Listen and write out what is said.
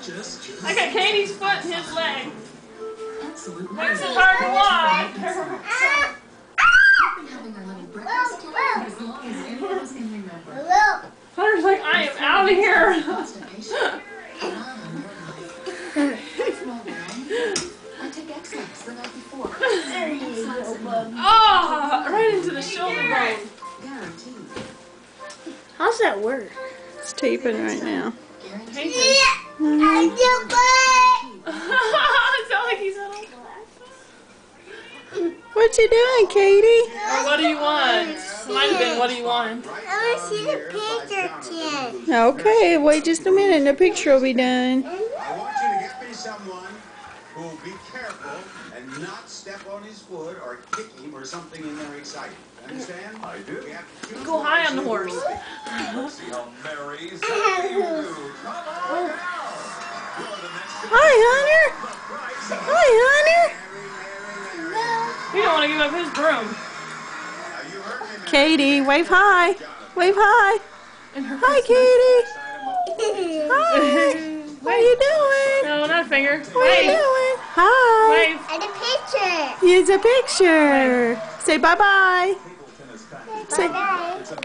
I got Katie's foot in his leg. Makes it hard to walk. Hunter's like, I am out of here. Oh, right into the shoulder bone. How's that work? It's taping right now. Taping. It sounds like he's on a What you doing, Katie? Or what do you want? Might have been, what do you want? I want to see the picture, kid. Okay, wait just a minute and the picture will be done. I want you to get me someone who will be careful and not step on his foot or kick him or something in there exciting. Understand? I do. Go high on the horse. Let's see how Mary is. Come on now. Hi, Hunter. Hi, Hunter. He don't want to give up his broom. Katie, wave hi. Wave hi. Hi, Katie. Hi. What are you doing? No, not a finger. What are you doing? Hi. Wave. And a picture. Here's a picture. Say bye-bye. Bye-bye.